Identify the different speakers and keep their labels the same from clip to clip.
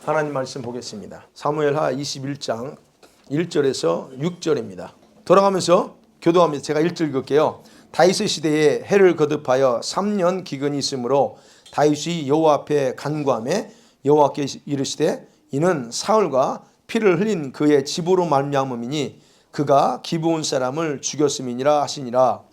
Speaker 1: 하나님 말씀 보겠습니다. 사무엘하 21장 1절에서 6절입니다. 돌아가면서 교도하면서 제가 1절 읽을게요. 다윗의 시대에 해를 거듭하여 3년 기근이 있으므로 다윗이 여호와 앞에 간구하매 여호와께 이르시되 이는 사울과 피를 흘린 그의 집으로 말미암음이니 그가 기브온 사람을 죽였음이니라 하시니라.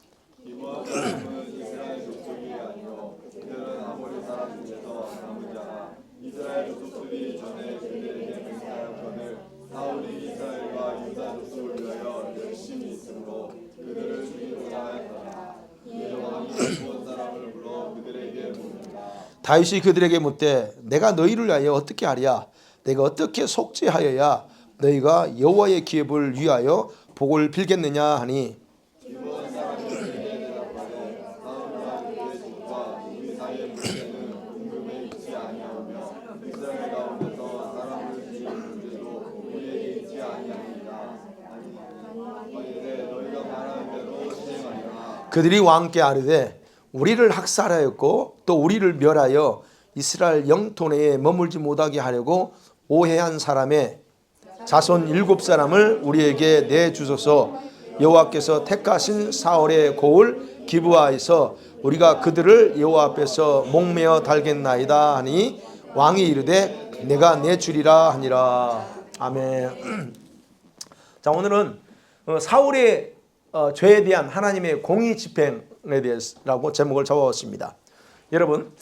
Speaker 1: 다윗이 그들에게 묻되 내가 너희를 위하여 어떻게 하랴? 내가 어떻게 속죄하여야 너희가 여호와의 기업을 위하여 복을 빌겠느냐 하니 그들이 왕께 아뢰되 우리를 학살하였고 또 우리를 멸하여 이스라엘 영토 내에 머물지 못하게 하려고 오해한 사람의 자손 7사람을 우리에게 내주소서. 여호와께서 택하신 사울의 고을 기브아에서 우리가 그들을 여호와 앞에서 목매어 달겠나이다 하니 왕이 이르되 내가 내주리라 하니라. 아멘. 자, 오늘은 사울의 죄에 대한 하나님의 공의 집행에 대해서라고 제목을 잡아왔습니다. 여러분,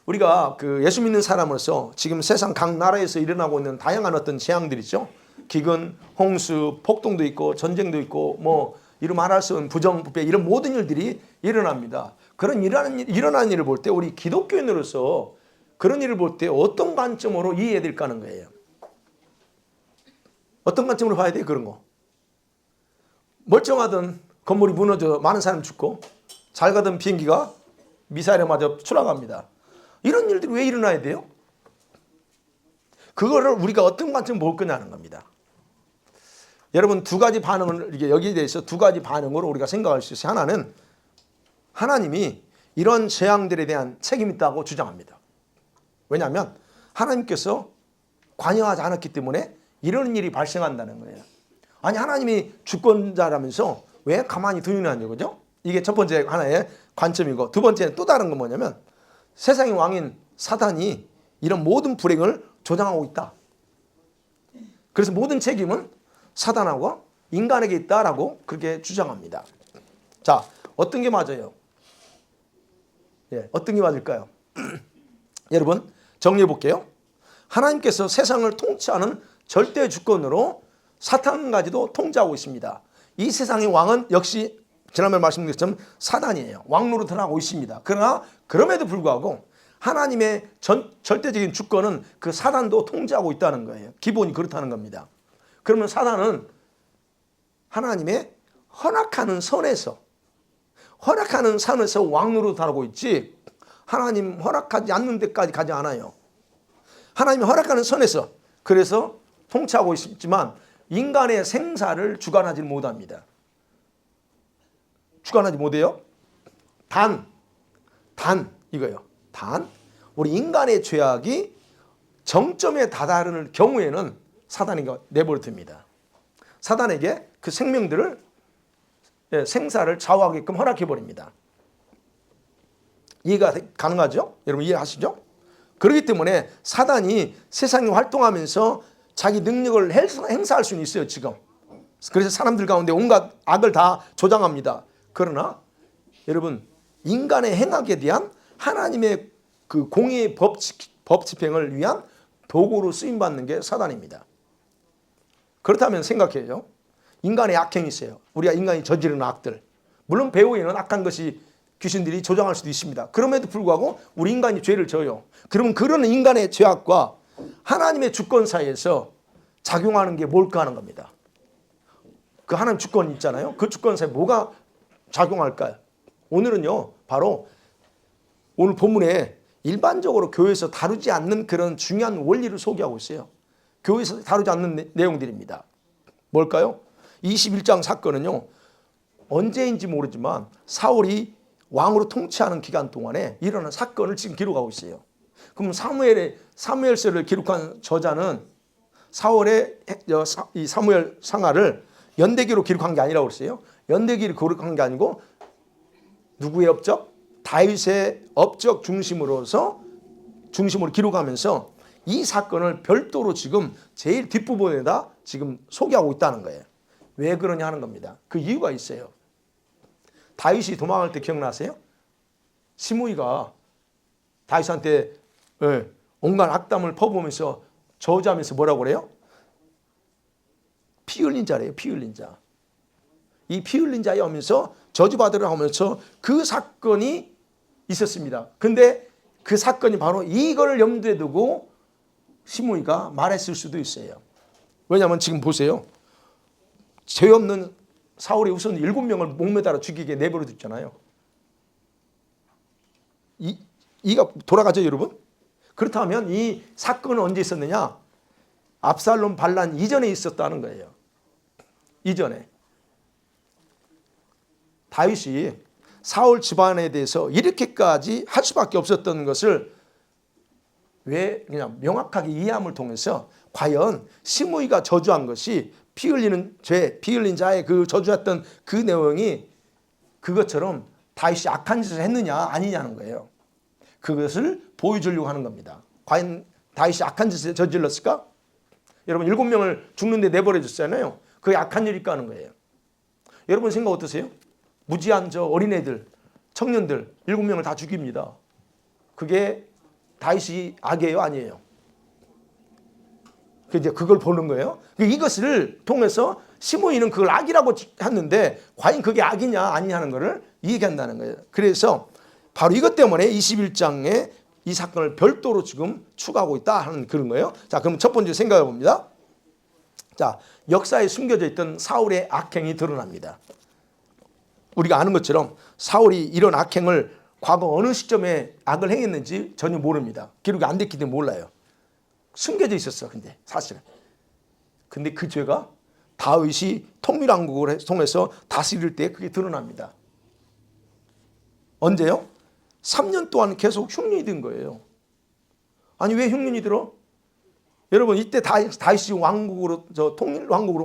Speaker 1: 우리가 예수 믿는 사람으로서 지금 세상 각 나라에서 일어나고 있는 다양한 어떤 재앙들이 있죠. 기근, 홍수, 폭동도 있고 전쟁도 있고 뭐 이루 말할 수 없는 부정부패 이런 모든 일들이 일어납니다. 그런 일어나는 일을 볼 때 우리 기독교인으로서 그런 일을 볼 때 어떤 관점으로 이해해야 될까 하는 거예요. 어떤 관점으로 봐야 돼요, 그런 거. 멀쩡하던 건물이 무너져 많은 사람이 죽고 잘 가던 비행기가 미사일에 맞아 추락합니다. 이런 일들이 왜 일어나야 돼요? 그거를 우리가 어떤 관점으로 볼 거냐는 겁니다. 여러분, 두 가지 반응을 여기에 대해서 두 가지 반응으로 우리가 생각할 수 있어요. 하나는 하나님이 이런 재앙들에 대한 책임이 있다고 주장합니다. 왜냐하면 하나님께서 관여하지 않았기 때문에 이런 일이 발생한다는 거예요. 아니, 하나님이 주권자라면서 왜 가만히 두느냐는 거죠. 이게 첫 번째 하나의 관점이고, 두 번째는 또 다른 건 뭐냐면 세상의 왕인 사단이 이런 모든 불행을 조장하고 있다. 그래서 모든 책임은 사단하고 인간에게 있다라고 그렇게 주장합니다. 자, 어떤 게 맞아요? 어떤 게 맞을까요? 여러분, 정리해 볼게요. 하나님께서 세상을 통치하는 절대 주권으로 사탄까지도 통제하고 있습니다. 이 세상의 왕은 역시 지난번에 말씀드린 것처럼 사단이에요. 왕노릇을 하고 있습니다. 그러나 그럼에도 불구하고 하나님의 절대적인 주권은 그 사단도 통제하고 있다는 거예요. 기본이 그렇다는 겁니다. 그러면 사단은 하나님의 허락하는 선에서 왕노릇하고 있지 하나님 허락하지 않는 데까지 가지 않아요. 하나님이 허락하는 선에서 그래서 통치하고 있지만 인간의 생사를 주관하지 못합니다. 주관하지 못해요. 단 이거요. 단 우리 인간의 죄악이 정점에 다다르는 경우에는 사단이 내버려둡니다. 사단에게 그 생명들을 생사를 좌우하게끔 허락해버립니다. 이해가 가능하죠? 여러분 이해하시죠? 그렇기 때문에 사단이 세상에 활동하면서 자기 능력을 행사할 수는 있어요, 지금. 그래서 사람들 가운데 온갖 악을 다 조장합니다. 그러나 여러분, 인간의 행악에 대한 하나님의 그 공의의 법 집행을 위한 도구로 쓰임받는 게 사단입니다. 그렇다면 생각해요. 인간의 악행이 있어요. 우리가 인간이 저지르는 악들. 물론 배후에는 악한 것이 귀신들이 조장할 수도 있습니다. 그럼에도 불구하고 우리 인간이 죄를 져요. 그러면 그런 인간의 죄악과 하나님의 주권 사이에서 작용하는 게 뭘까 하는 겁니다. 그 하나님 주권 있잖아요. 그 주권 사이에 뭐가 작용할까요? 오늘은요, 바로 오늘 본문에 일반적으로 교회에서 다루지 않는 그런 중요한 원리를 소개하고 있어요. 교회에서 다루지 않는 내용들입니다. 뭘까요? 21장 사건은요, 언제인지 모르지만 사울이 왕으로 통치하는 기간 동안에 일어난 사건을 지금 기록하고 있어요. 그럼 사무엘서를 기록한 저자는 이 사무엘 상하를 연대기로 기록한 게 아니라고 그랬어요. 연대기로 기록한 게 아니고 누구의 업적? 다윗의 업적 중심으로 기록하면서 이 사건을 별도로 지금 제일 뒷부분에다 지금 소개하고 있다는 거예요. 왜 그러냐 하는 겁니다. 그 이유가 있어요. 다윗이 도망할 때 기억나세요? 시므이가 다윗한테 온갖 악담을 퍼부으면서 저주하면서 뭐라고 그래요? 피 흘린 자래요. 피 흘린 자. 이 피 흘린 자에 하면서 저주받으라 하면서 그 사건이 있었습니다. 근데 그 사건이 바로 이걸 염두에 두고 시므이가 말했을 수도 있어요. 왜냐하면 지금 보세요. 죄 없는 사울이 우선 7명을 목매달아 죽이게 내버려 뒀잖아요. 이가 돌아가죠, 여러분? 그렇다면 이 사건은 언제 있었느냐? 압살롬 반란 이전에 있었다는 거예요. 이전에. 다윗이 사울 집안에 대해서 이렇게까지 할 수밖에 없었던 것을 왜 그냥 명확하게 이해함을 통해서 과연 시므이가 저주한 것이 피 흘리는 죄, 피 흘린 자의 그 저주했던 그 내용이 그것처럼 다윗이 악한 짓을 했느냐 아니냐는 거예요. 그것을 보여주려고 하는 겁니다. 과연 다윗이 악한 짓을 저질렀을까? 여러분 7명을 죽는데 내버려 줬잖아요. 그게 악한 일일까 하는 거예요. 여러분 생각 어떠세요? 무지한 저 어린애들, 청년들 7명을 다 죽입니다. 그게 다윗이 악이에요, 아니에요? 이제 그걸 보는 거예요. 이것을 통해서 시므이는 그걸 악이라고 했는데 과연 그게 악이냐 아니냐 하는 것을 얘기한다는 거예요. 그래서 바로 이것 때문에 21장에 이 사건을 별도로 지금 추가하고 있다 하는 그런 거예요. 자, 그럼 첫 번째 생각해 봅니다. 자, 역사에 숨겨져 있던 사울의 악행이 드러납니다. 우리가 아는 것처럼 사울이 이런 악행을 과거 어느 시점에 악을 행했는지 전혀 모릅니다. 기록이 안 됐기 때문에 몰라요. 숨겨져 있었어. 근데 사실은. 근데 그 죄가 다윗이 통일왕국을 통해서 다스릴 때 그게 드러납니다. 언제요? 3년 동안 계속 흉년이 든 거예요. 아니 왜 흉년이 들어? 여러분 이때 다윗이 왕국으로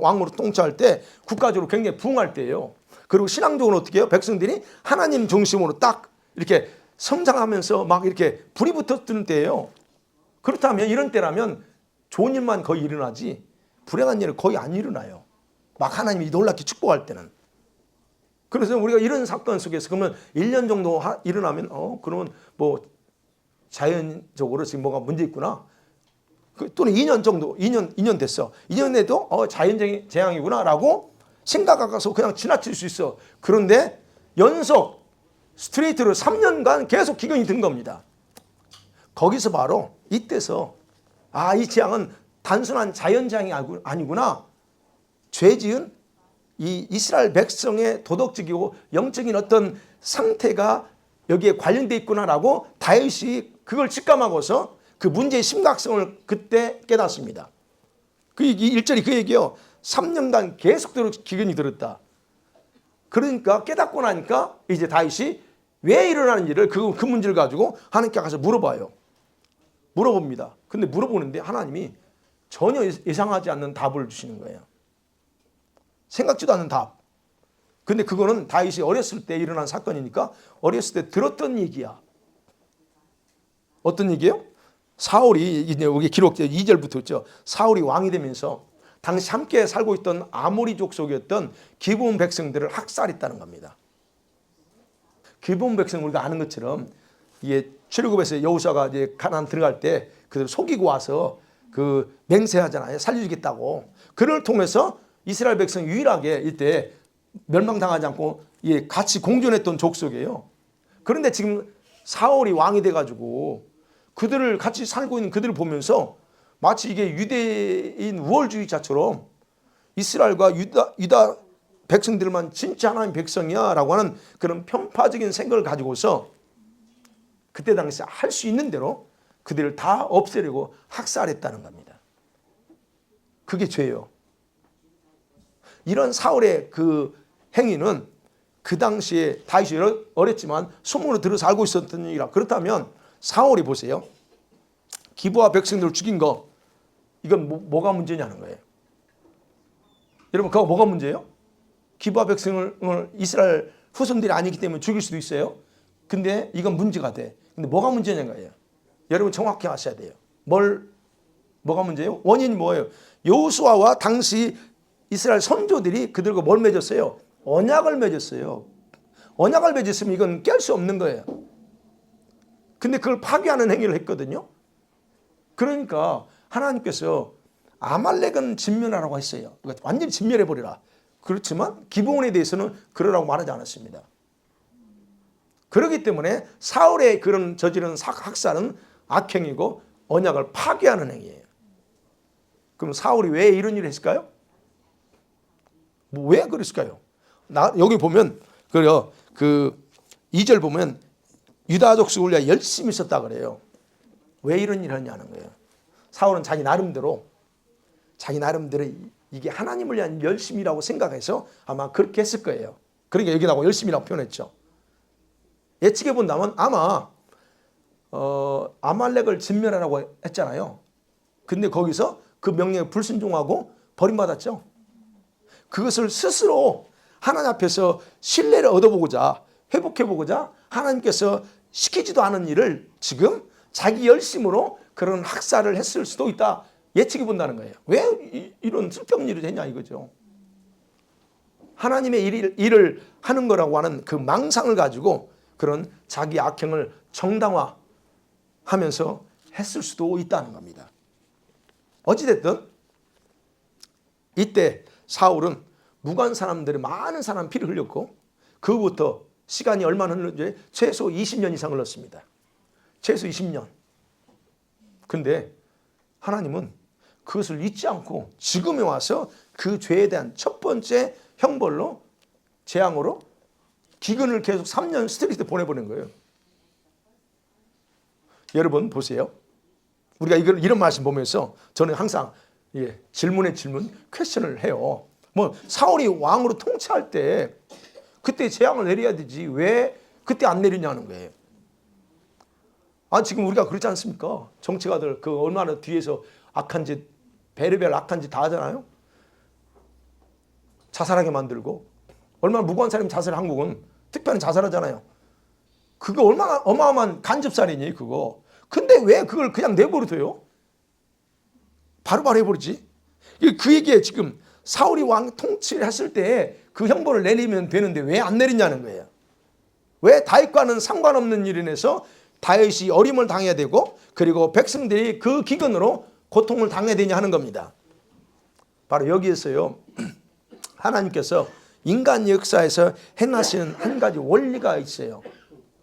Speaker 1: 왕으로 통치할 때 국가적으로 굉장히 부흥할 때예요. 그리고 신앙적으로 어떻게 해요? 백성들이 하나님 중심으로 딱 이렇게 성장하면서 막 이렇게 불이 붙었던 때예요. 그렇다면 이런 때라면 좋은 일만 거의 일어나지 불행한 일은 거의 안 일어나요. 막 하나님이 놀랍게 축복할 때는. 그래서 우리가 이런 사건 속에서 그러면 1년 정도 일어나면 그러면 뭐 자연적으로 지금 뭐가 문제 있구나. 또는 2년 정도 2년 됐어. 2년 내도 자연적인 재앙이구나라고 생각하고서 그냥 지나칠 수 있어. 그런데 연속 스트레이트로 3년간 계속 기근이 든 겁니다. 거기서 바로 이때서 이 재앙은 단순한 자연재앙이 아니구나. 죄지은 이 이스라엘 백성의 도덕적이고 영적인 어떤 상태가 여기에 관련되어 있구나라고 다윗이 그걸 직감하고서 그 문제의 심각성을 그때 깨닫습니다. 그 1절이 그 얘기요. 3년간 계속대로 기근이 들었다. 그러니까 깨닫고 나니까 이제 다윗이 왜 일어나는 일을 그 문제를 가지고 하나님께 가서 물어봅니다. 근데 물어보는데 하나님이 전혀 예상하지 않는 답을 주시는 거예요. 생각지도 않는 답. 근데 그거는 다윗이 어렸을 때 일어난 사건이니까 어렸을 때 들었던 얘기야. 어떤 얘기예요? 사울이 이제 여기 기록되어 2절부터 있죠. 사울이 왕이 되면서 당시 함께 살고 있던 아모리족 속이었던 기브온 백성들을 학살했다는 겁니다. 기브온 백성 우리가 아는 것처럼 이게 출애굽에서 여호수아가 이제 가나안 들어갈 때 그들 속이고 와서 그 맹세하잖아요. 살려주겠다고. 그를 통해서 이스라엘 백성 유일하게 이때 멸망당하지 않고 같이 공존했던 족속이에요. 그런데 지금 사울이 왕이 돼가지고 그들을 같이 살고 있는 그들을 보면서 마치 이게 유대인 우월주의자처럼 이스라엘과 유다 백성들만 진짜 하나님 백성이야 라고 하는 그런 편파적인 생각을 가지고서 그때 당시 할 수 있는 대로 그들을 다 없애려고 학살했다는 겁니다. 그게 죄예요. 이런 사울의 그 행위는 그 당시에 다윗이 어렸지만 소문으로 들어서 알고 있었던 일이라. 그렇다면 사울이 보세요. 기부와 백성들을 죽인 거, 이건 뭐가 문제냐는 거예요. 여러분, 그거 뭐가 문제예요? 기부와 백성을 이스라엘 후손들이 아니기 때문에 죽일 수도 있어요. 근데 이건 문제가 돼. 근데 뭐가 문제냐는 거예요. 여러분 정확히 아셔야 돼요. 뭐가 문제예요? 원인이 뭐예요? 여호수아와 당시 이스라엘 선조들이 그들과 뭘 맺었어요? 언약을 맺었어요. 언약을 맺었으면 이건 깰 수 없는 거예요. 근데 그걸 파괴하는 행위를 했거든요. 그러니까 하나님께서 아말렉은 진멸하라고 했어요. 완전히 진멸해버리라. 그렇지만 기브온에 대해서는 그러라고 말하지 않았습니다. 그렇기 때문에 사울의 그런 저지른 학살은 악행이고 언약을 파괴하는 행위예요. 그럼 사울이 왜 이런 일을 했을까요? 왜 그랬을까요? 여기 보면 그 2절 보면 유다족 수울랴 열심히 썼다 그래요. 왜 이런 일을 하냐는 거예요. 사울은 자기 나름대로 이게 하나님을 위한 열심이라고 생각해서 아마 그렇게 했을 거예요. 그러니까 여기다가 열심이라고 표현했죠. 예측해 본다면 아마 아말렉을 진멸하라고 했잖아요. 근데 거기서 그 명령에 불순종하고 버림받았죠. 그것을 스스로 하나님 앞에서 신뢰를 얻어보고자, 회복해보고자 하나님께서 시키지도 않은 일을 지금 자기 열심으로 그런 학살을 했을 수도 있다, 예측해 본다는 거예요. 왜 이런 쓸데없는 일을 했냐 이거죠. 하나님의 일을 하는 거라고 하는 그 망상을 가지고 그런 자기 악행을 정당화하면서 했을 수도 있다는 겁니다. 어찌됐든 이때 사울은 무관 사람들이 많은 사람 피를 흘렸고, 그부터 시간이 얼마나 흘렀는지 최소 20년 이상 흘렀습니다. 최소 20년. 근데 하나님은 그것을 잊지 않고 지금에 와서 그 죄에 대한 첫 번째 형벌로, 재앙으로 기근을 계속 3년 스트레이트 보내보낸 거예요. 여러분 보세요. 우리가 이런 말씀 보면서 저는 항상 질문, 퀘스천을 해요. 사울이 왕으로 통치할 때 그때 재앙을 내려야 되지 왜 그때 안 내리냐는 거예요. 지금 우리가 그렇지 않습니까? 정치가들 얼마나 뒤에서 악한 짓, 별의별 악한 짓 다 하잖아요. 자살하게 만들고, 얼마나 무고한 사람이 자살해. 한국은 특별히 자살하잖아요. 그거 얼마나 어마어마한 간접살인이 그거. 근데 왜 그걸 그냥 내버려둬요? 바로바로 해버리지. 그 얘기에 지금 사울이 왕 통치를 했을 때 그 형벌을 내리면 되는데 왜 안 내리냐는 거예요. 왜 다윗과는 상관없는 일을 해서 다윗이 어림을 당해야 되고, 그리고 백성들이 그 기근으로 고통을 당해야 되냐 하는 겁니다. 바로 여기에서요, 하나님께서 인간 역사에서 행하시는 한 가지 원리가 있어요.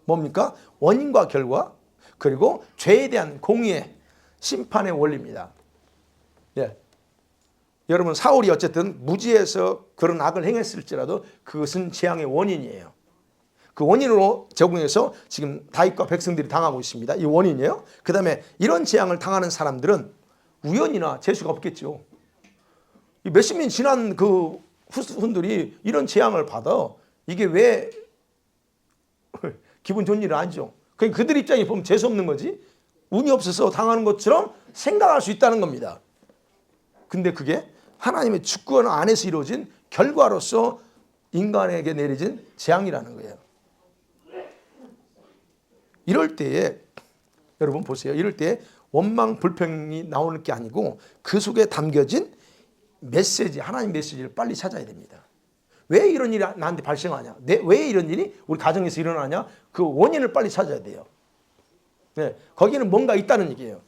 Speaker 1: 뭡니까? 원인과 결과, 그리고 죄에 대한 공의의 심판의 원리입니다. 여러분, 사울이 어쨌든 무지해서 그런 악을 행했을지라도 그것은 재앙의 원인이에요. 그 원인으로 적용해서 지금 다윗과 백성들이 당하고 있습니다. 이 원인이에요. 그 다음에 이런 재앙을 당하는 사람들은 우연이나 재수가 없겠죠. 몇십 년 지난 그 후손들이 이런 재앙을 받아. 이게 왜 기분 좋은 일은 아니죠. 그들 입장에 보면 재수 없는 거지, 운이 없어서 당하는 것처럼 생각할 수 있다는 겁니다. 근데 그게 하나님의 주권 안에서 이루어진 결과로서 인간에게 내려진 재앙이라는 거예요. 이럴 때에 여러분 보세요. 이럴 때 원망 불평이 나오는 게 아니고 그 속에 담겨진 메시지, 하나님 메시지를 빨리 찾아야 됩니다. 왜 이런 일이 나한테 발생하냐? 왜 이런 일이 우리 가정에서 일어나냐? 그 원인을 빨리 찾아야 돼요. 거기는 뭔가 있다는 얘기예요.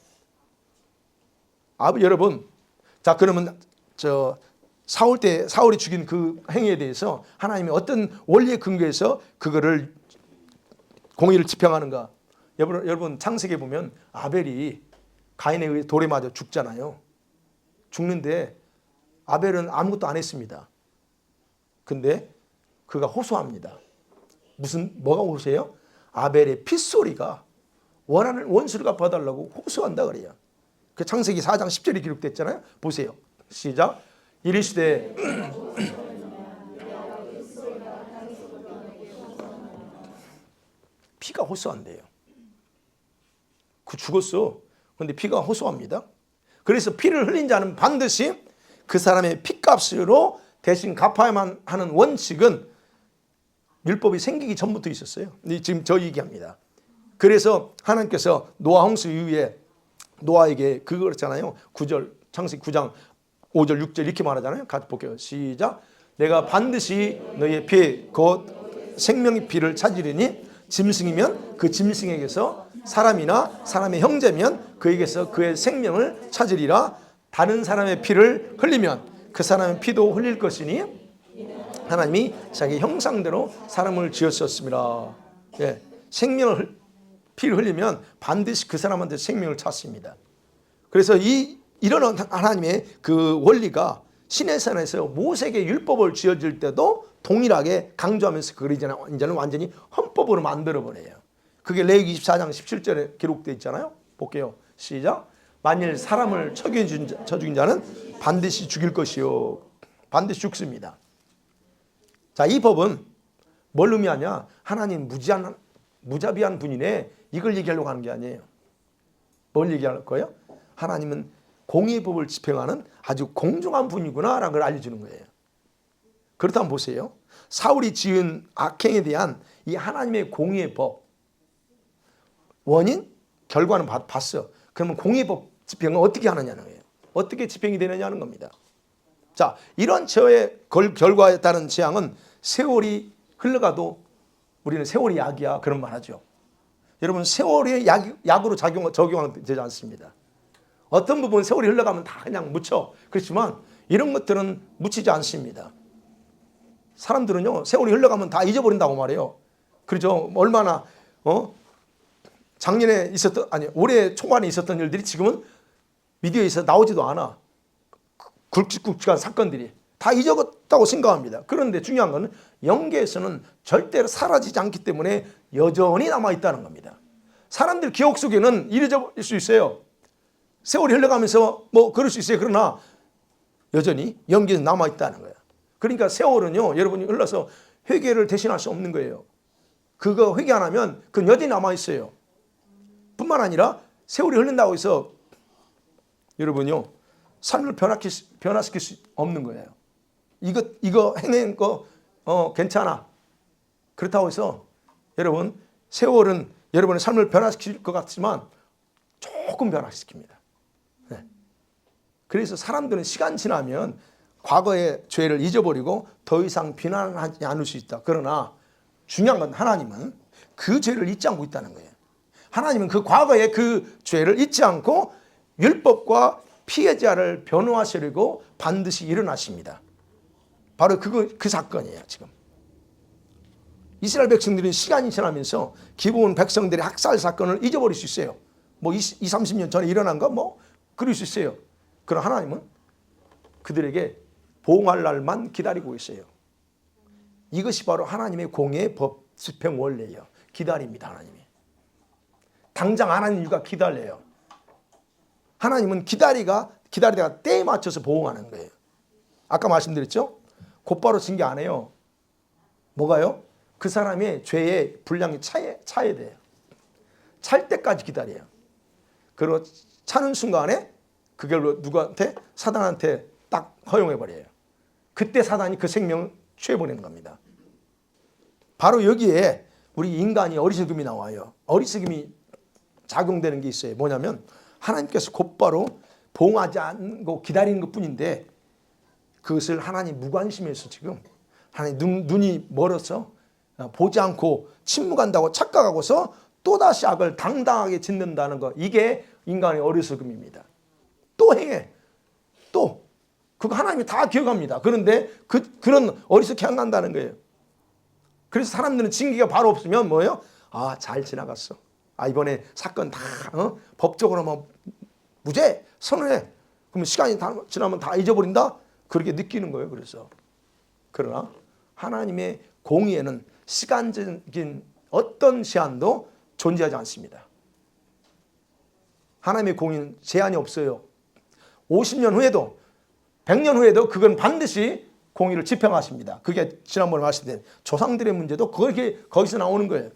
Speaker 1: 여러분, 자, 그러면 사울이 죽인 그 행위에 대해서 하나님이 어떤 원리에 근거해서 그거를 공의를 지평하는가? 여러분 창세기에 보면 아벨이 가인에 의해 돌에 맞아 죽잖아요. 죽는데 아벨은 아무것도 안 했습니다. 근데 그가 호소합니다. 뭐가 호소해요? 아벨의 핏소리가 원하는 원수를 갚아달라고 호소한다 그래요. 그 창세기 4장 10절이 기록됐잖아요. 보세요. 시작. 이르시되 피가 호소한대요. 그 죽었어. 그런데 피가 호소합니다. 그래서 피를 흘린 자는 반드시 그 사람의 피값으로 대신 갚아야만 하는 원칙은 율법이 생기기 전부터 있었어요. 지금 저 얘기합니다. 그래서 하나님께서 노아 홍수 이후에 노아에게 그거 그랬잖아요. 9절 창세기 9장 5절 6절 이렇게 말하잖아요. 같이 볼게요. 시작. 내가 반드시 너의 피 곧 생명의 피를 찾으리니 짐승이면 그 짐승에게서 사람이나 사람의 형제면 그에게서 그의 생명을 찾으리라. 다른 사람의 피를 흘리면 그 사람의 피도 흘릴 것이니 하나님이 자기 형상대로 사람을 지었었습니다. 예, 피를 흘리면 반드시 그 사람한테 생명을 찾습니다. 그래서 이런 하나님의 그 원리가 시내산에서 모세에게 율법을 지어줄 때도 동일하게 강조하면서 그걸 이제는 완전히 헌법으로 만들어버려요. 그게 레위기 24장 17절에 기록되어 있잖아요. 볼게요. 시작. 만일 사람을 쳐 죽인 자는 반드시 죽일 것이요. 반드시 죽습니다. 자, 이 법은 뭘 의미하냐? 하나님 무자비한 분이네. 이걸 얘기하려고 하는 게 아니에요. 뭘 얘기할 거예요? 하나님은 공의의 법을 집행하는 아주 공정한 분이구나 라는 걸 알려주는 거예요. 그렇다면 보세요. 사울이 지은 악행에 대한 이 하나님의 공의의 법 원인, 결과는 봤어. 그러면 공의의 법 집행은 어떻게 하느냐는 거예요. 어떻게 집행이 되느냐는 겁니다. 자, 이런 저의 결과에 따른 재앙은 세월이 흘러가도 우리는 세월이 약이야 그런 말 하죠. 여러분 세월이 약으로 적용되지 않습니다. 어떤 부분 세월이 흘러가면 다 그냥 묻혀. 그렇지만 이런 것들은 묻히지 않습니다. 사람들은요 세월이 흘러가면 다 잊어버린다고 말해요. 그렇죠. 얼마나 작년에 올해 초반에 있었던 일들이 지금은 미디어에서 나오지도 않아. 굵직굵직한 사건들이 다 잊어졌다고 생각합니다. 그런데 중요한 것은 영계에서는 절대로 사라지지 않기 때문에 여전히 남아있다는 겁니다. 사람들 기억 속에는 잊어버릴 수 있어요. 세월이 흘러가면서 뭐 그럴 수 있어요. 그러나 여전히 영계에서 남아있다는 거예요. 그러니까 세월은요 여러분이 흘러서 회개를 대신할 수 없는 거예요. 그거 회개 안 하면 그건 여전히 남아있어요. 뿐만 아니라 세월이 흐른다고 해서 여러분요 삶을 변화시킬 수 없는 거예요. 이거 행한 거 괜찮아. 그렇다고 해서 여러분 세월은 여러분의 삶을 변화시킬 것 같지만 조금 변화시킵니다. 네. 그래서 사람들은 시간 지나면 과거의 죄를 잊어버리고 더 이상 비난하지 않을 수 있다. 그러나 중요한 건 하나님은 그 죄를 잊지 않고 있다는 거예요. 하나님은 그 과거의 그 죄를 잊지 않고 율법과 피해자를 변호하시려고 반드시 일어나십니다. 바로 그 사건이에요. 지금 이스라엘 백성들이 시간이 지나면서 기브온 백성들의 학살 사건을 잊어버릴 수 있어요. 뭐 20, 30년 전에 일어난 거 뭐 그럴 수 있어요. 그러나 하나님은 그들에게 보응할 날만 기다리고 있어요. 이것이 바로 하나님의 공의 법 집행 원리예요. 기다립니다. 하나님이 당장 안 하는 이유가 기다려요. 하나님은 기다리다가 때에 맞춰서 보응하는 거예요. 아까 말씀드렸죠? 곧바로 징계 안 해요. 뭐가요? 그 사람의 죄의 분량이 차야 돼요. 찰 때까지 기다려요. 그리고 차는 순간에 그걸로 누구한테? 사단한테 딱 허용해버려요. 그때 사단이 그 생명을 취해버리는 겁니다. 바로 여기에 우리 인간이 어리석음이 나와요. 어리석음이 작용되는 게 있어요. 뭐냐면 하나님께서 곧바로 보응하지 않고 기다리는 것뿐인데 그것을 하나님 무관심해서 지금 하나님 눈이 멀어서 보지 않고 침묵한다고 착각하고서 또다시 악을 당당하게 짓는다는 것. 이게 인간의 어리석음입니다. 또 행해. 또 그거 하나님이 다 기억합니다. 그런데 그런 어리석게 안 난다는 거예요. 그래서 사람들은 징계가 바로 없으면 뭐예요? 아, 잘 지나갔어. 아, 이번에 사건 다 법적으로 뭐 무죄 선언해. 그러면 시간이 다 지나면 다 잊어버린다? 그렇게 느끼는 거예요. 그래서 그러나 하나님의 공의에는 시간적인 어떤 제한도 존재하지 않습니다. 하나님의 공의는 제한이 없어요. 50년 후에도 100년 후에도 그건 반드시 공의를 집행하십니다. 그게 지난번에 말씀드린 조상들의 문제도 그게 거기서 나오는 거예요.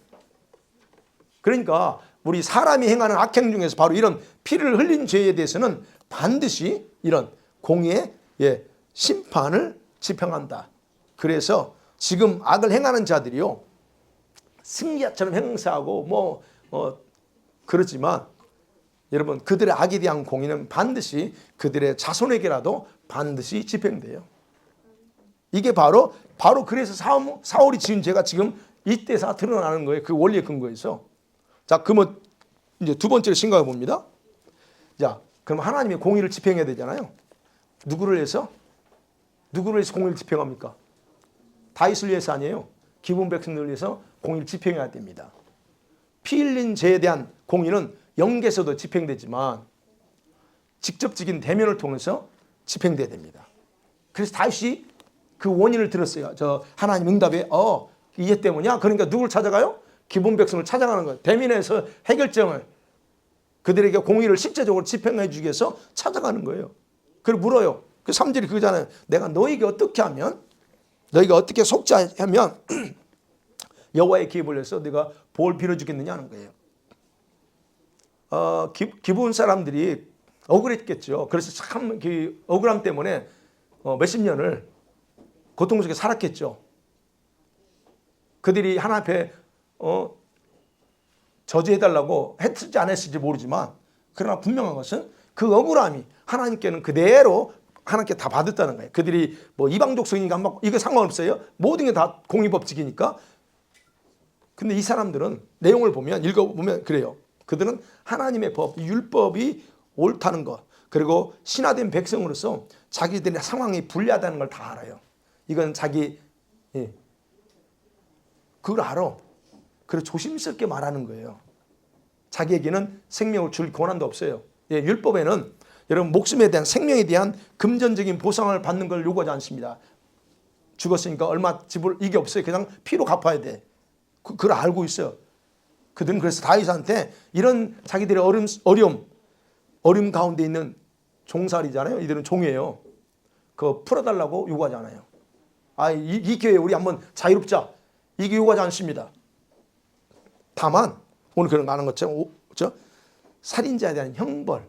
Speaker 1: 그러니까 우리 사람이 행하는 악행 중에서 바로 이런 피를 흘린 죄에 대해서는 반드시 이런 공의의 심판을 집행한다. 그래서 지금 악을 행하는 자들이요, 승리자처럼 행사하고 그렇지만 여러분, 그들의 악에 대한 공의는 반드시 그들의 자손에게라도 반드시 집행돼요. 이게 바로 그래서 사울이 지은 죄가 지금 이때서 드러나는 거예요. 그 원리의 근거에서. 자, 그러면 이제 두 번째로 생각해 봅니다. 자, 그럼 하나님의 공의를 집행해야 되잖아요. 누구를 위해서 공의를 집행합니까? 다윗을 위해서 아니에요. 기본 백성들을 위해서 공의를 집행해야 됩니다. 피 흘린 죄에 대한 공의는 영계에서도 집행되지만 직접적인 대면을 통해서 집행돼야 됩니다. 그래서 다윗이 그 원인을 들었어요. 저 하나님 응답에 이해 때문이야. 그러니까 누굴 찾아가요? 기본 백성을 찾아가는 거예요. 대면에서 해결점을, 그들에게 공의를 실제적으로 집행해 주기 위해서 찾아가는 거예요. 그리고 물어요. 그 3절이 그거잖아요. 내가 너에게 어떻게 하면, 너희가 어떻게 속죄하면 여호와의 기회 벌려서 네가 볼 빌어주겠느냐 하는 거예요. 기본 사람들이 억울했겠죠. 그래서 참 그 억울함 때문에 몇십 년을 고통 속에 살았겠죠. 그들이 하나님 앞에 저주해달라고 했을지 안 했을지 모르지만, 그러나 분명한 것은 그 억울함이 하나님께는 그대로 하나님께 다 받았다는 거예요. 그들이 이방 족속이니까 안 받고 이거 상관없어요. 모든 게 다 공의법칙이니까. 근데 이 사람들은 내용을 보면, 읽어보면 그래요. 그들은 하나님의 법, 율법이 옳다는 것, 그리고 신화된 백성으로서 자기들의 상황이 불리하다는 걸 다 알아요. 이건 그걸 알아. 그래서 조심스럽게 말하는 거예요. 자기에게는 생명을 줄 권한도 없어요. 율법에는 여러분 목숨에 대한, 생명에 대한 금전적인 보상을 받는 걸 요구하지 않습니다. 죽었으니까 얼마 지불, 이게 없어요. 그냥 피로 갚아야 돼. 그걸 알고 있어요. 그들은 그래서 다윗한테 이런 자기들의 어려움 가운데 있는 종살이잖아요. 이들은 종이에요. 그거 풀어달라고 요구하지 않아요. 이 기회에 우리 한번 자유롭자, 이게 요구하지 않습니다. 다만 오늘 그런 거 아는 것처럼 살인자에 대한 형벌,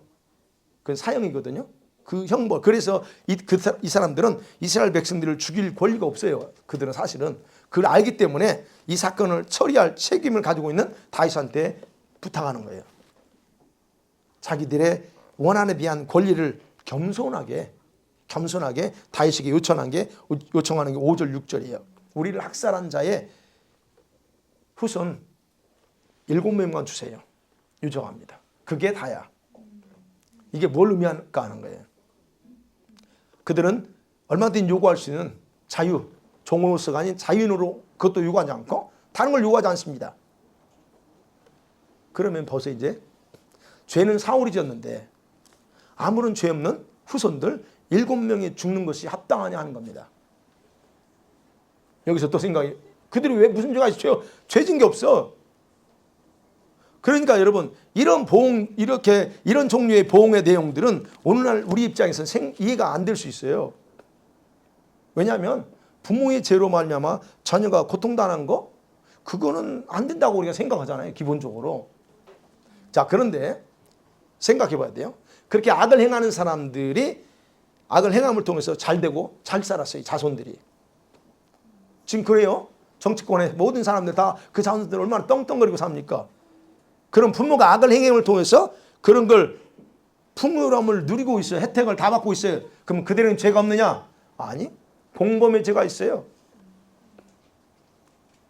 Speaker 1: 그건 사형이거든요. 그 형벌. 그래서 이 사람들은 이스라엘 백성들을 죽일 권리가 없어요. 그들은 사실은 그걸 알기 때문에 이 사건을 처리할 책임을 가지고 있는 다윗한테 부탁하는 거예요. 자기들의 원한에 대한 권리를 겸손하게 다윗에게 요청하는 게 5절 6절이에요. 우리를 학살한 자의 후손 7명만 주세요. 유정합니다. 그게 다야. 이게 뭘 의미할까 하는 거예요. 그들은 얼마든지 요구할 수 있는 자유, 종으로서가 아닌 자유인으로 그것도 요구하지 않고 다른 걸 요구하지 않습니다. 그러면 벌써 이제 죄는 사울이 지었는데 아무런 죄 없는 후손들 7명이 죽는 것이 합당하냐 하는 겁니다. 여기서 또 생각이, 그들이 왜 무슨 죄가 있어요? 죄진 게 없어. 그러니까 여러분, 이런 종류의 보응의 내용들은 오늘날 우리 입장에서는 이해가 안 될 수 있어요. 왜냐하면 부모의 죄로 말미암아 자녀가 고통당한 거, 그거는 안 된다고 우리가 생각하잖아요, 기본적으로. 자, 그런데 생각해 봐야 돼요. 그렇게 악을 행하는 사람들이 악을 행함을 통해서 잘 되고 잘 살았어요, 자손들이. 지금 그래요. 정치권에 모든 사람들 다 그 자손들 얼마나 떵떵거리고 삽니까? 그런 부모가 악을 행함을 통해서 그런 걸 풍요로움을 누리고 있어요. 혜택을 다 받고 있어요. 그럼 그들은 죄가 없느냐? 아니, 공범의 죄가 있어요.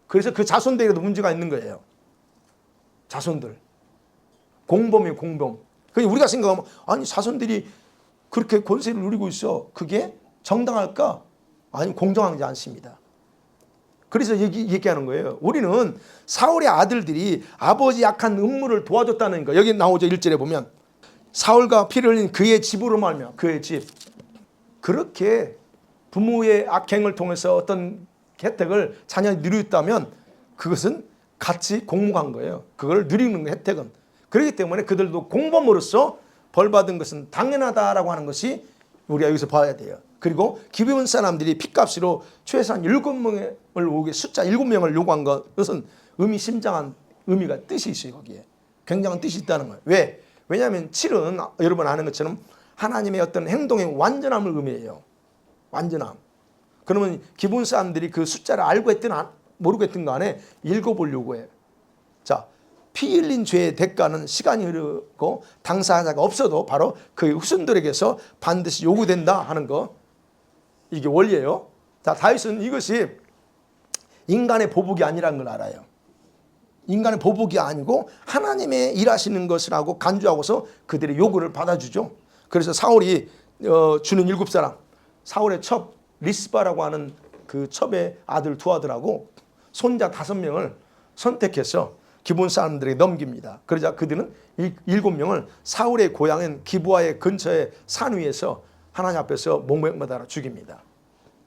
Speaker 1: 그래서 그 자손들에게도 문제가 있는 거예요. 자손들. 공범이에요, 공범. 그러니까 우리가 생각하면, 아니, 자손들이 그렇게 권세를 누리고 있어. 그게 정당할까? 아니, 공정하지 않습니다. 그래서 얘기하는 거예요. 우리는 사울의 아들들이 아버지 약한 음모를 도와줬다는 거. 여기 나오죠. 1절에 보면 사울과 피를 흘린 그의 집으로 말미암아, 그의 집. 그렇게 부모의 악행을 통해서 어떤 혜택을 자녀이 누렸다면 그것은 같이 공모한 거예요. 그걸 누리는 혜택은. 그렇기 때문에 그들도 공범으로서 벌받은 것은 당연하다라고 하는 것이 우리가 여기서 봐야 돼요. 그리고 기브온 사람들이 핏값으로 최소한 7명을 숫자 7명을 요구한 것은 의미심장한 의미가 뜻이 있어요, 거기에. 굉장한 뜻이 있다는 거예요. 왜? 왜냐하면 7은 여러분 아는 것처럼 하나님의 어떤 행동의 완전함을 의미해요. 완전함. 그러면 기본 사람들이 그 숫자를 알고 했든 모르고 했든 간에 읽어보려고 해요. 자, 피 흘린 죄의 대가는 시간이 흐르고 당사자가 없어도 바로 그의 후손들에게서 반드시 요구된다 하는 거. 이게 원리예요. 자, 다윗은 이것이 인간의 보복이 아니라는 걸 알아요. 인간의 보복이 아니고 하나님의 일하시는 것을 하고 간주하고서 그들의 요구를 받아주죠. 그래서 사울이 주는 7사람, 사울의 첩 리스바라고 하는 그 첩의 아들 두 아들하고 손자 5명을 선택해서 기본 사람들에게 넘깁니다. 그러자 그들은 7명을 사울의 고향인 기브아의 근처의 산 위에서 하나님 앞에서 목매달아 죽입니다.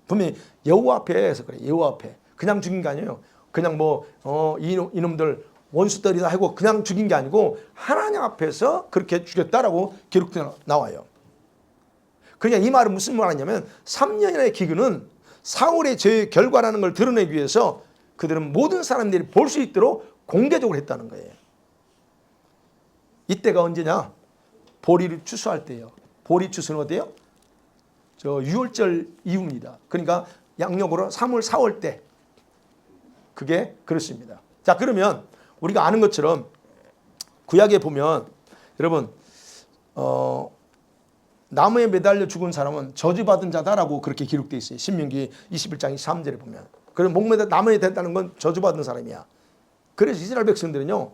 Speaker 1: 분명히 여호와 앞에서 그래. 여호와 앞에 그냥 죽인 게 아니에요. 그냥 이놈들 원수들이다 하고 그냥 죽인 게 아니고 하나님 앞에서 그렇게 죽였다라고 기록되어 나와요. 그러니까 이 말은 무슨 말이냐면 3년의 기근은 사울의 죄의 결과라는 걸 드러내기 위해서 그들은 모든 사람들이 볼 수 있도록 공개적으로 했다는 거예요. 이때가 언제냐? 보리를 추수할 때예요. 보리 추수는 어때요? 저 유월절 이후입니다. 그러니까 양력으로 3월, 4월 때 그게 그렇습니다. 자, 그러면 우리가 아는 것처럼 구약에 보면 여러분 나무에 매달려 죽은 사람은 저주받은 자다라고 그렇게 기록되어 있어요. 신명기 21장 23절에 보면. 그럼 나무에 댔다는 건 저주받은 사람이야. 그래서 이스라엘 백성들은요,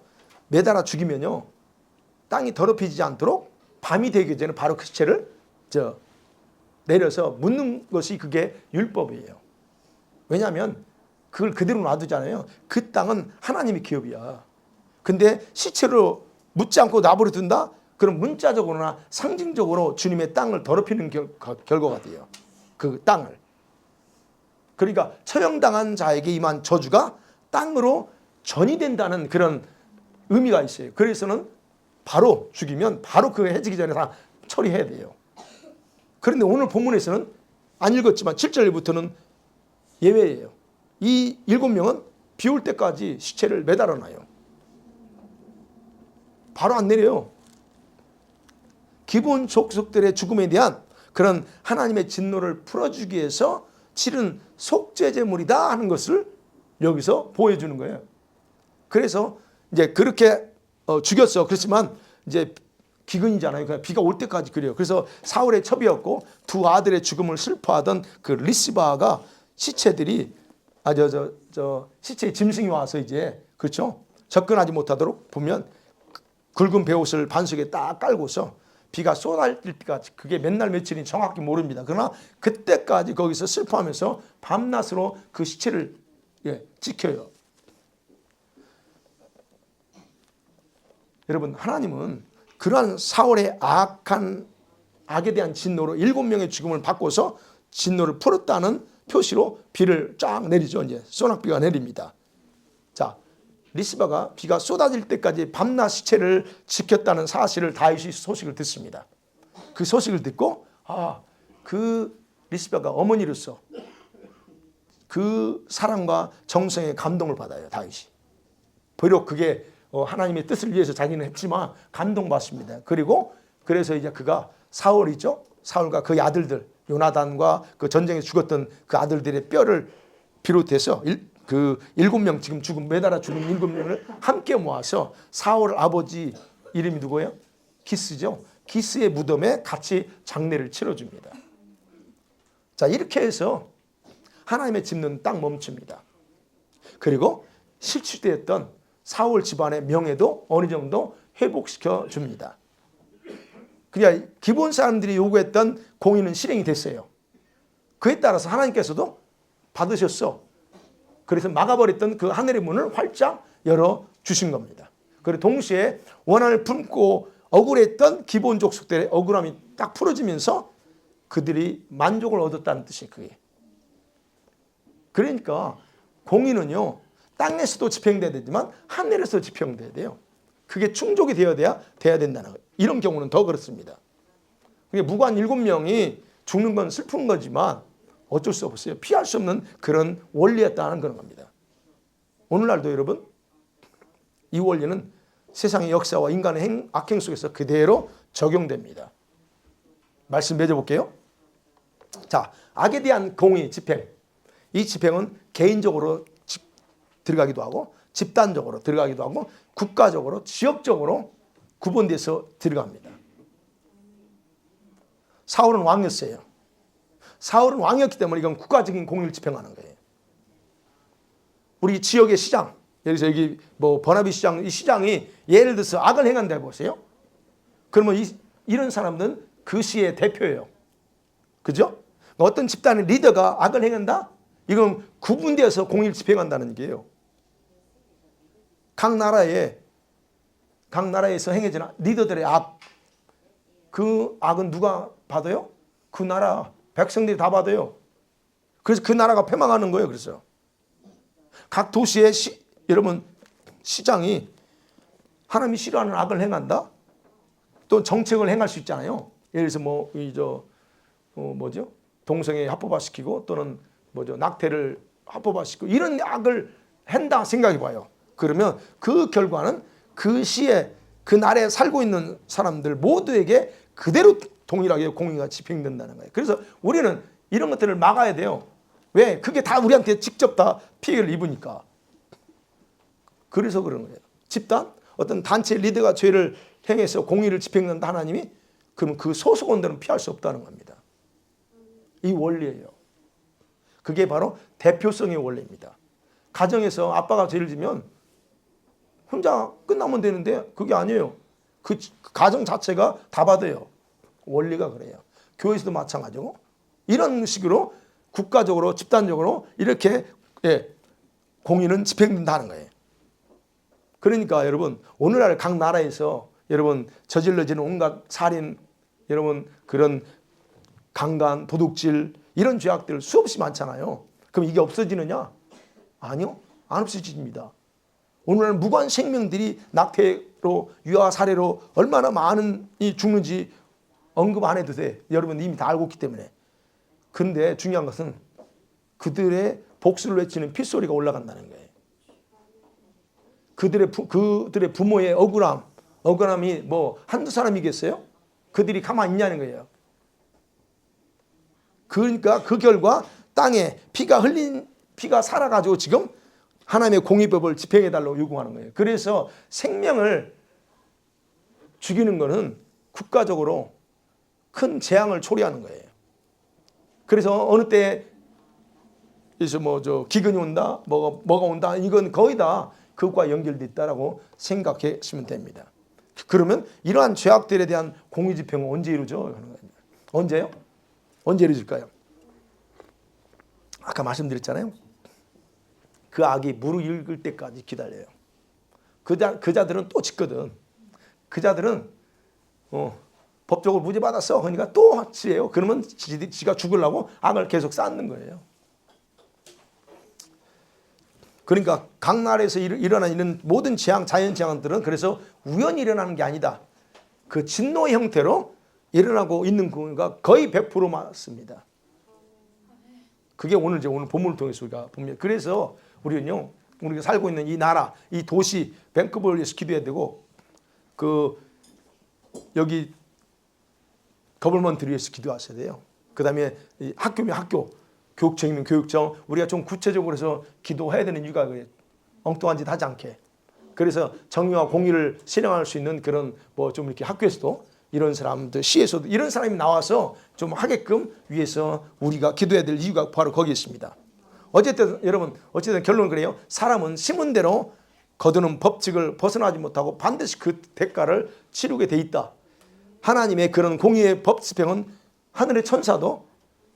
Speaker 1: 매달아 죽이면요, 땅이 더럽혀지지 않도록 밤이 되기 전에 바로 그 시체를 내려서 묻는 것이 그게 율법이에요. 왜냐하면 그걸 그대로 놔두잖아요. 그 땅은 하나님의 기업이야. 근데 시체로 묻지 않고 놔버려 둔다? 그럼 문자적으로나 상징적으로 주님의 땅을 더럽히는 결과가 돼요. 그 땅을. 그러니까 처형당한 자에게 임한 저주가 땅으로 전이된다는 그런 의미가 있어요. 그래서는 바로 죽이면 바로 그 해지기 전에 다 처리해야 돼요. 그런데 오늘 본문에서는 안 읽었지만 7절부터는 예외예요. 이 7명은 비 올 때까지 시체를 매달아 놔요. 바로 안 내려요. 기본 족속들의 죽음에 대한 그런 하나님의 진노를 풀어주기 위해서 치른 속죄제물이다 하는 것을 여기서 보여주는 거예요. 그래서 이제 그렇게 죽였어. 그렇지만 이제 기근이잖아요. 그러니까 비가 올 때까지 그래요. 그래서 사울의 첩이었고 두 아들의 죽음을 슬퍼하던 그 리스바가 시체들이 시체의 짐승이 와서 이제 그렇죠. 접근하지 못하도록 보면 굵은 베옷을 반석에 딱 깔고서 비가 쏟아질 때까지 그게 몇 날 며칠인지 정확히 모릅니다. 그러나 그때까지 거기서 슬퍼하면서 밤낮으로 그 시체를 지켜요. 여러분, 하나님은 그러한 사울의 악에 대한 진노로 7명의 죽음을 받고서 진노를 풀었다는 표시로 비를 쫙 내리죠. 이제 소낙비가 내립니다. 자, 리스바가 비가 쏟아질 때까지 밤낮 시체를 지켰다는 사실을 다윗이 소식을 듣습니다. 그 소식을 듣고 그 리스바가 어머니로서 그 사랑과 정성에 감동을 받아요. 다윗이. 비록 그게 하나님의 뜻을 위해서 자기는 했지만 감동받습니다. 그리고 그래서 이제 그가 사울이죠. 사울과 그의 아들들 요나단과 그 전쟁에서 죽었던 그 아들들의 뼈를 비롯해서 그 7명 지금 매달아 죽은 7명을 함께 모아서 사울 아버지 이름이 누구예요? 기스죠. 기스의 무덤에 같이 장례를 치러줍니다. 자, 이렇게 해서 하나님의 짚는 땅 멈춥니다. 그리고 실추되었던 사울 집안의 명예도 어느 정도 회복시켜 줍니다. 그러니까 기본 사람들이 요구했던 공의는 실행이 됐어요. 그에 따라서 하나님께서도 받으셨어. 그래서 막아버렸던 그 하늘의 문을 활짝 열어주신 겁니다. 그리고 동시에 원한을 품고 억울했던 기본 족속들의 억울함이 딱 풀어지면서 그들이 만족을 얻었다는 뜻이에요. 그게. 그러니까 공의는요, 땅에서도 집행돼야 되지만 하늘에서 집행돼야 돼요. 그게 충족이 돼야 된다는 거예요. 이런 경우는 더 그렇습니다. 무관 7명이 죽는 건 슬픈 거지만 어쩔 수 없어요. 피할 수 없는 그런 원리였다는 그런 겁니다. 오늘날도 여러분, 이 원리는 세상의 역사와 인간의 악행 속에서 그대로 적용됩니다. 말씀 맺어볼게요. 자, 악에 대한 공의 집행. 이 집행은 개인적으로 들어가기도 하고 집단적으로 들어가기도 하고 국가적으로 지역적으로 구분돼서 들어갑니다. 사울은 왕이었어요. 사울은 왕이었기 때문에 이건 국가적인 공의를 집행하는 거예요. 우리 지역의 시장, 여기서 여기 뭐 버나비 시장, 이 시장이 예를 들어서 악을 행한다 해보세요. 그러면 이런 사람들은 그 시의 대표예요. 그죠? 어떤 집단의 리더가 악을 행한다? 이건 구분되어서 공의를 집행한다는 얘기예요. 각 나라에서 행해지는 리더들의 악, 그 악은 누가 받아요? 그 나라 백성들이 다 받아요. 그래서 그 나라가 패망하는 거예요. 그래서 각 도시의 여러분 시장이 하나님이 싫어하는 악을 행한다. 또 정책을 행할 수 있잖아요. 예를 들어서 뭐죠? 동성애 합법화시키고 또는 뭐죠? 낙태를 합법화시키고 이런 악을 한다 생각해 봐요. 그러면 그 결과는 그 시에 그 나라에 살고 있는 사람들 모두에게 그대로 동일하게 공의가 집행된다는 거예요. 그래서 우리는 이런 것들을 막아야 돼요. 왜? 그게 다 우리한테 직접 다 피해를 입으니까. 그래서 그런 거예요. 집단, 어떤 단체 리더가 죄를 행해서 공의를 집행한다 하나님이, 그럼 그 소속원들은 피할 수 없다는 겁니다. 이 원리예요. 그게 바로 대표성의 원리입니다. 가정에서 아빠가 죄를 지면 혼자 끝나면 되는데 그게 아니에요. 그 가정 자체가 다 받아요. 원리가 그래요. 교회에서도 마찬가지고 이런 식으로 국가적으로 집단적으로 이렇게 공의는 집행된다는 거예요. 그러니까 여러분 오늘날 각 나라에서 여러분 저질러지는 온갖 살인, 여러분 그런 강간, 도둑질 이런 죄악들 수없이 많잖아요. 그럼 이게 없어지느냐? 아니요. 안 없어집니다. 오늘날 무관 생명들이 낙태로 유아 살해로 얼마나 많이 죽는지 언급 안 해도 돼. 여러분 이미 다 알고 있기 때문에. 근데 중요한 것은 그들의 복수를 외치는 핏소리가 올라간다는 거예요. 그들의 부모의 억울함이 뭐 한두 사람이겠어요? 그들이 가만히 있냐는 거예요. 그러니까 그 결과 땅에 피가 살아가지고 지금 하나님의 공의법을 집행해달라고 요구하는 거예요. 그래서 생명을 죽이는 것은 국가적으로 큰 재앙을 초래하는 거예요. 그래서 어느 때 기근이 온다, 뭐가 온다, 이건 거의 다 그것과 연결돼 있다라고 생각하시면 됩니다. 그러면 이러한 죄악들에 대한 공의 집행은 언제 이루어져? 언제요? 언제 이루어질까요? 아까 말씀드렸잖아요. 그 악이 무르익을 때까지 기다려요. 그 자들은 또 짓거든. 그 자들은 법적으로 무죄받았어. 그러니까 또 지해요. 그러면 지가 죽으려고 악을 계속 쌓는 거예요. 그러니까 각 나라에서 일어나는 이런 모든 자연 재앙들은 그래서 우연히 일어나는 게 아니다. 그 진노의 형태로 일어나고 있는 경우가 거의 100% 맞습니다. 그게 오늘 본문을 통해서 우리가 봅니다. 그래서 우리가 살고 있는 이 나라, 이 도시 밴쿠버를 위해서 기도해야 되고 여기 거버먼트를 위해서 기도하셔야 돼요. 그다음에 학교면 학교, 교육청이면 교육청, 우리가 좀 구체적으로 해서 기도해야 되는 이유가 그래요. 엉뚱한 짓 하지 않게. 그래서 정의와 공의를 실행할 수 있는 그런 좀 이렇게 학교에서도 이런 사람들, 시에서도 이런 사람이 나와서 좀 하게끔 위해서 우리가 기도해야 될 이유가 바로 거기에 있습니다. 어쨌든 여러분, 결론은 그래요. 사람은 심은 대로 거두는 법칙을 벗어나지 못하고 반드시 그 대가를 치르게 돼 있다. 하나님의 그런 공의의 법 집행은 하늘의 천사도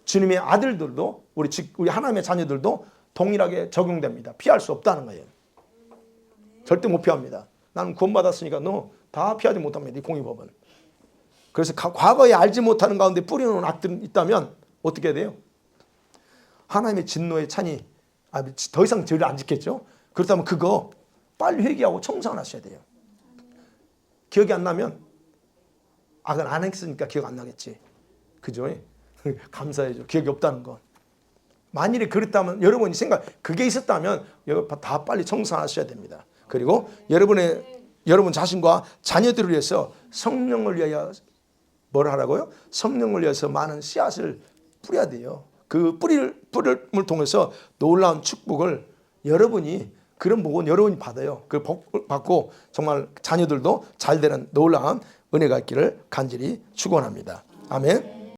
Speaker 1: 주님의 아들들도 우리 하나님의 자녀들도 동일하게 적용됩니다. 피할 수 없다는 거예요. 절대 못 피합니다. 나는 구원받았으니까 너 다 피하지 못합니다. 이 공의법은. 그래서 과거에 알지 못하는 가운데 뿌리놓은 악들이 있다면 어떻게 해야 돼요? 하나님의 진노의 찬이 더 이상 죄를 안 짓겠죠. 그렇다면 그거 빨리 회개하고 청산하셔야 돼요. 기억이 안 나면 악을 안 했으니까 기억 안 나겠지. 그죠? 감사해줘. 기억이 없다는 건. 만일에 그렇다면 여러분이 그게 있었다면 다 빨리 청산하셔야 됩니다. 그리고 여러분의 여러분 자신과 자녀들을 위해서 성령을 위하여 뭘 하라고요? 성령을 위해서 많은 씨앗을 뿌려야 돼요. 그 뿌림을 통해서 놀라운 축복을 여러분이 그런 복은 여러분이 받아요. 그 복 받고 정말 자녀들도 잘 되는 놀라운 은혜가 있기를 간절히 축원합니다. 아멘.